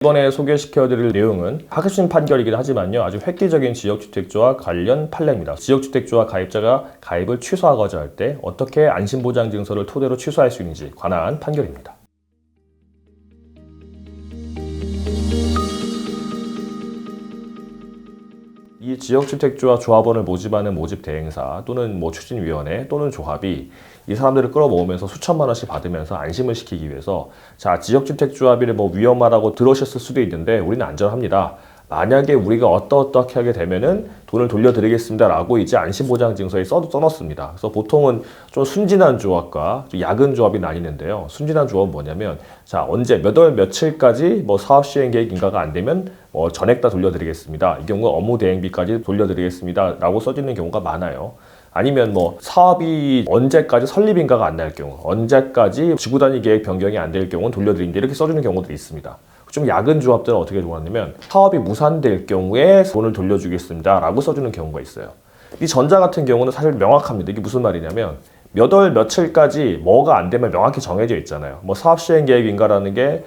이번에 소개시켜드릴 내용은 하급심 판결이긴 하지만요, 아주 획기적인 지역주택조합 관련 판례입니다. 지역주택조합 가입자가 가입을 취소하고자 할 때 어떻게 안심보장증서를 토대로 취소할 수 있는지 관한 판결입니다. 이 지역주택조합 조합원을 모집하는 모집대행사 또는 추진위원회 또는 조합이 이 사람들을 끌어모으면서 수천만 원씩 받으면서 안심을 시키기 위해서, 자, 지역주택조합이 위험하다고 들으셨을 수도 있는데 우리는 안전합니다. 만약에 우리가 어떻게 하게 되면은 돈을 돌려드리겠습니다 라고 이제 안심보장증서에 써놓습니다. 그래서 보통은 좀 순진한 조합과 야근 조합이 나뉘는데요. 순진한 조합은 뭐냐면, 자, 언제 몇 월 며칠까지 사업 시행 계획 인가가 안 되면 전액 다 돌려드리겠습니다. 이 경우가 업무 대행비까지 돌려드리겠습니다 라고 써지는 경우가 많아요. 아니면 사업이 언제까지 설립 인가가 안 날 경우, 언제까지 지구단위 계획 변경이 안 될 경우는 돌려드립니다 이렇게 써주는 경우들이 있습니다. 좀 야근 조합들은 어떻게 좋아하냐면, 사업이 무산될 경우에 돈을 돌려주겠습니다 라고 써주는 경우가 있어요. 이 전자 같은 경우는 사실 명확합니다. 이게 무슨 말이냐면, 몇 월 며칠까지 뭐가 안 되면 명확히 정해져 있잖아요. 사업 시행 계획인가라는 게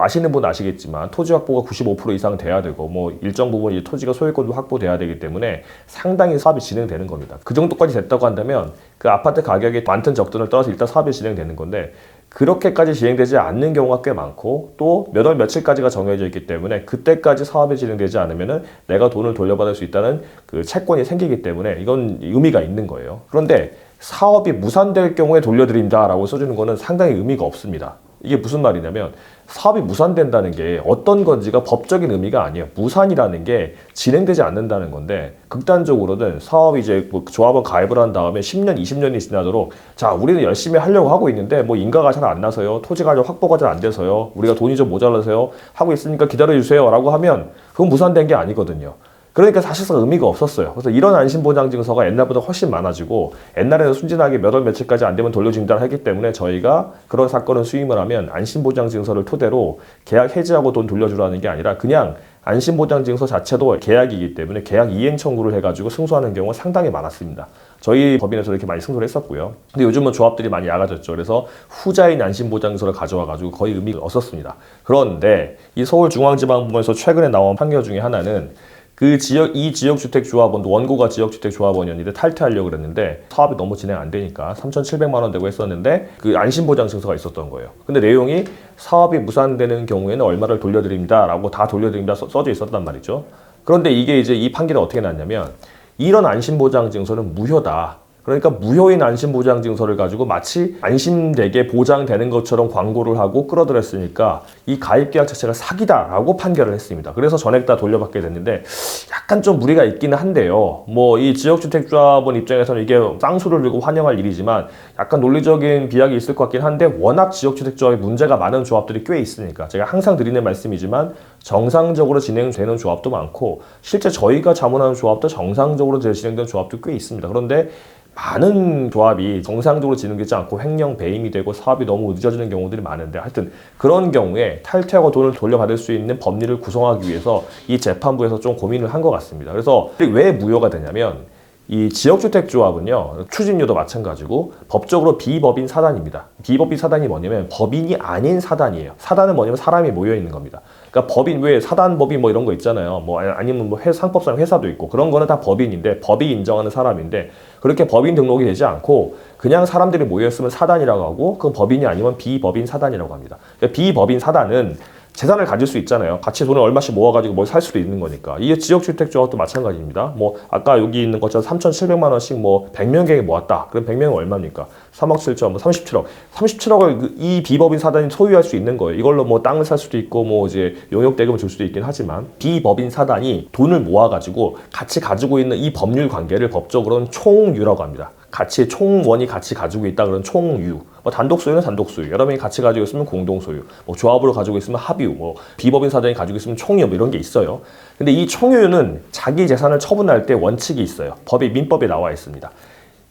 아시는 분은 아시겠지만 토지 확보가 95% 이상 돼야 되고 일정 부분 이 토지가 소유권도 확보돼야 되기 때문에 상당히 사업이 진행되는 겁니다. 그 정도까지 됐다고 한다면 그 아파트 가격이 많든 적든을 떠나서 일단 사업이 진행되는 건데, 그렇게까지 진행되지 않는 경우가 꽤 많고, 또 몇 월 며칠까지가 정해져 있기 때문에 그때까지 사업이 진행되지 않으면은 내가 돈을 돌려받을 수 있다는 그 채권이 생기기 때문에 이건 의미가 있는 거예요. 그런데 사업이 무산될 경우에 돌려드린다 라고 써주는 거는 상당히 의미가 없습니다. 이게 무슨 말이냐면, 사업이 무산된다는 게 어떤 건지가 법적인 의미가 아니에요. 무산이라는 게 진행되지 않는다는 건데, 극단적으로는 사업이 이제 조합원 가입을 한 다음에 10년, 20년이 지나도록, 자, 우리는 열심히 하려고 하고 있는데 인가가 잘 안 나서요, 토지 가격 확보가 잘 안 돼서요, 우리가 돈이 좀 모자라서요 하고 있으니까 기다려주세요 라고 하면 그건 무산된 게 아니거든요. 그러니까 사실상 의미가 없었어요. 그래서 이런 안심보장증서가 옛날보다 훨씬 많아지고, 옛날에는 순진하게 몇 월 며칠까지 안 되면 돌려준다 했기 때문에 저희가 그런 사건을 수임을 하면 안심보장증서를 토대로 계약 해지하고 돈 돌려주라는 게 아니라 그냥 안심보장증서 자체도 계약이기 때문에 계약 이행 청구를 해가지고 승소하는 경우가 상당히 많았습니다. 저희 법인에서 이렇게 많이 승소를 했었고요. 근데 요즘은 조합들이 많이 작아졌죠. 그래서 후자인 안심보장증서를 가져와가지고 거의 의미가 없었습니다. 그런데 이 서울중앙지방법원에서 최근에 나온 판결 중에 하나는, 이 지역주택조합원도 원고가 지역주택조합원이었는데 탈퇴하려고 그랬는데 사업이 너무 진행 안 되니까 3,700만 원 되고 했었는데 그 안심보장증서가 있었던 거예요. 근데 내용이 사업이 무산되는 경우에는 얼마를 돌려드립니다 라고 다 돌려드립니다 써져 있었단 말이죠. 그런데 이게 이제 이 판결이 어떻게 났냐면, 이런 안심보장증서는 무효다. 그러니까 무효인 안심보장증서를 가지고 마치 안심되게 보장되는 것처럼 광고를 하고 끌어들였으니까 이 가입계약 자체가 사기다라고 판결을 했습니다. 그래서 전액 다 돌려받게 됐는데, 약간 좀 무리가 있기는 한데요. 이 지역주택조합원 입장에서는 이게 쌍수를 들고 환영할 일이지만 약간 논리적인 비약이 있을 것 같긴 한데, 워낙 지역주택조합에 문제가 많은 조합들이 꽤 있으니까 제가 항상 드리는 말씀이지만, 정상적으로 진행되는 조합도 많고 실제 저희가 자문하는 조합도 정상적으로 진행되는 조합도 꽤 있습니다. 그런데 많은 조합이 정상적으로 진행되지 않고 횡령 배임이 되고 사업이 너무 늦어지는 경우들이 많은데, 하여튼 그런 경우에 탈퇴하고 돈을 돌려받을 수 있는 법리를 구성하기 위해서 이 재판부에서 좀 고민을 한 것 같습니다. 그래서 왜 무효가 되냐면, 이 지역주택조합은요, 추진료도 마찬가지고 법적으로 비법인 사단입니다. 비법인 사단이 뭐냐면 법인이 아닌 사단이에요. 사단은 뭐냐면 사람이 모여있는 겁니다. 그러니까 법인, 왜 사단법인 이런 거 있잖아요. 아니면 상법상 회사도 있고 그런 거는 다 법인인데, 법이 인정하는 사람인데, 그렇게 법인 등록이 되지 않고 그냥 사람들이 모여있으면 사단이라고 하고, 그건 법인이 아니면 비법인 사단이라고 합니다. 그러니까 비법인 사단은 재산을 가질 수 있잖아요. 같이 돈을 얼마씩 모아가지고 뭘 살 수도 있는 거니까. 이게 지역주택조합도 마찬가지입니다. 아까 여기 있는 것처럼 3,700만 원씩 100명에게 모았다. 그럼 100명은 얼마입니까? 3억 7천, 37억. 37억을 이 비법인 사단이 소유할 수 있는 거예요. 이걸로 땅을 살 수도 있고, 이제 용역대금을 줄 수도 있긴 하지만, 비법인 사단이 돈을 모아가지고 같이 가지고 있는 이 법률 관계를 법적으로는 총유라고 합니다. 같이 총원이 같이 가지고 있다 그러면 총유. 단독 소유는 단독 소유, 여러 명이 같이 가지고 있으면 공동 소유, 조합으로 가지고 있으면 합유, 비법인 사단이 가지고 있으면 총유 이런 게 있어요. 근데 이 총유는 자기 재산을 처분할 때 원칙이 있어요. 민법에 나와 있습니다.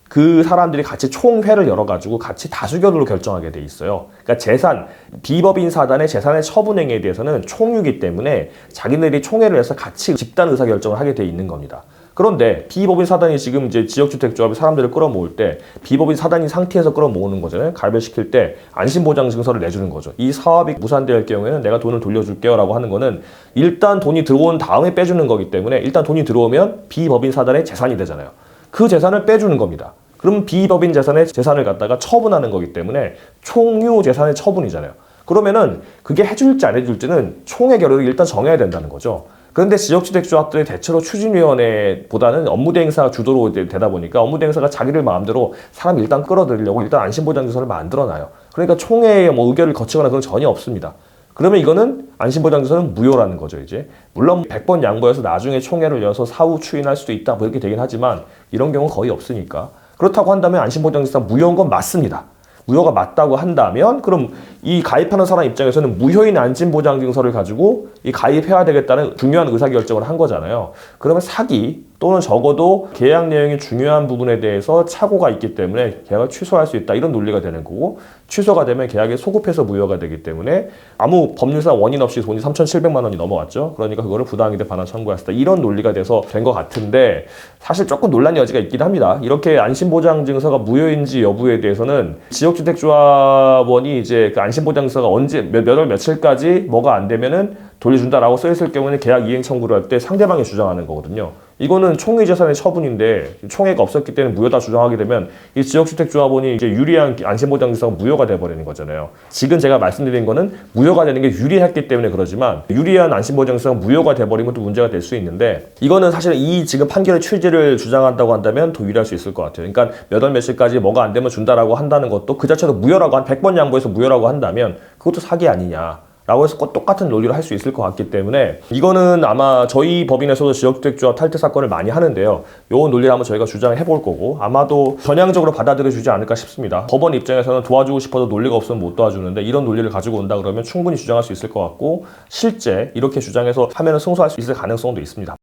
그 사람들이 같이 총회를 열어가지고 같이 다수결로 결정하게 돼 있어요. 그러니까 비법인 사단의 재산의 처분행위에 대해서는 총유이기 때문에 자기네들이 총회를 해서 같이 집단 의사결정을 하게 돼 있는 겁니다. 그런데 비법인 사단이 지금 이제 지역주택조합이 사람들을 끌어모을 때 비법인 사단인 상태에서 끌어모으는 거잖아요. 가입시킬 때 안심보장증서를 내주는 거죠. 이 사업이 무산될 경우에는 내가 돈을 돌려줄게요 라고 하는 거는 일단 돈이 들어온 다음에 빼주는 거기 때문에 일단 돈이 들어오면 비법인 사단의 재산이 되잖아요. 그 재산을 빼주는 겁니다. 그럼 비법인 재산의 재산을 갖다가 처분하는 거기 때문에 총유 재산의 처분이잖아요. 그러면은 그게 해줄지 안 해줄지는 총회 결의를 일단 정해야 된다는 거죠. 그런데 지역주택조합들이 대체로 추진위원회보다는 업무대행사 주도로 되다 보니까 업무대행사가 자기들 마음대로 사람 일단 끌어들이려고 일단 안심보장증서를 만들어놔요. 그러니까 총회의 뭐 의결을 거치거나 그런 건 전혀 없습니다. 그러면 이거는 안심보장증서는 무효라는 거죠, 이제. 물론 100번 양보해서 나중에 총회를 열어서 사후 추인할 수도 있다, 뭐 이렇게 되긴 하지만 이런 경우는 거의 없으니까. 그렇다고 한다면 안심보장증서 무효인 건 맞습니다. 무효가 맞다고 한다면 그럼 이 가입하는 사람 입장에서는 무효인 안심보장증서를 가지고 이 가입해야 되겠다는 중요한 의사결정을 한 거잖아요. 그러면 사기 또는 적어도 계약 내용의 중요한 부분에 대해서 착오가 있기 때문에 계약을 취소할 수 있다 이런 논리가 되는 거고 취소가 되면 계약이 소급해서 무효가 되기 때문에 아무 법률상 원인 없이 돈이 3,700만 원이 넘어갔죠. 그러니까 그거를 부당이득 반환 청구할 수 있다 이런 논리가 돼서 된 것 같은데 사실 조금 논란 여지가 있긴 합니다. 이렇게 안심보장증서가 무효인지 여부에 대해서는 지역주택조합원이 이제 그 안심보장증서가 언제 몇 월 며칠까지 뭐가 안 되면은 돌려준다라고 써있을 경우에는 계약 이행 청구를 할 때 상대방이 주장하는 거거든요. 이거는 총회 재산의 처분인데 총회가 없었기 때문에 무효다 주장하게 되면 이 지역주택조합원이 이제 유리한 안심보장증서가 무효가 돼버리는 거잖아요. 지금 제가 말씀드린 거는 무효가 되는 게 유리했기 때문에 그러지만 유리한 안심보장증서가 무효가 돼버리면 또 문제가 될 수 있는데 이거는 사실 이 지금 판결의 취지를 주장한다고 한다면 더 유리할 수 있을 것 같아요. 그러니까 몇 월 며칠까지 뭐가 안 되면 준다라고 한다는 것도 그 자체로 무효라고 한 100번 양보해서 무효라고 한다면 그것도 사기 아니냐. 라고 해서 똑같은 논리를 할 수 있을 것 같기 때문에 이거는 아마 저희 법인에서도 지역주택조합 탈퇴 사건을 많이 하는데요. 요 논리를 한번 저희가 주장을 해볼 거고 아마도 전향적으로 받아들여 주지 않을까 싶습니다. 법원 입장에서는 도와주고 싶어도 논리가 없으면 못 도와주는데 이런 논리를 가지고 온다 그러면 충분히 주장할 수 있을 것 같고 실제 이렇게 주장해서 하면 승소할 수 있을 가능성도 있습니다.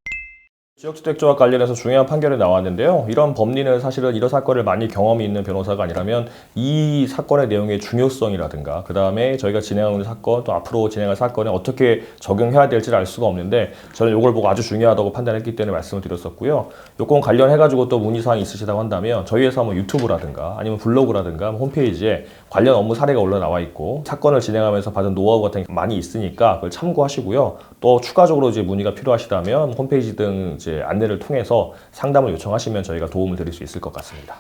지역주택조합 관련해서 중요한 판결이 나왔는데요. 이런 법리는 사실은 이런 사건을 많이 경험이 있는 변호사가 아니라면 이 사건의 내용의 중요성이라든가 그 다음에 저희가 진행하고 있는 사건 또 앞으로 진행할 사건에 어떻게 적용해야 될지를 알 수가 없는데 저는 이걸 보고 아주 중요하다고 판단했기 때문에 말씀을 드렸었고요. 요건 관련해가지고 또 문의사항이 있으시다고 한다면 저희 회사 뭐 유튜브라든가 아니면 블로그라든가 홈페이지에 관련 업무 사례가 올라나와 있고 사건을 진행하면서 받은 노하우 같은 게 많이 있으니까 그걸 참고하시고요. 또 추가적으로 이제 문의가 필요하시다면 홈페이지 등 이제 안내를 통해서 상담을 요청하시면 저희가 도움을 드릴 수 있을 것 같습니다.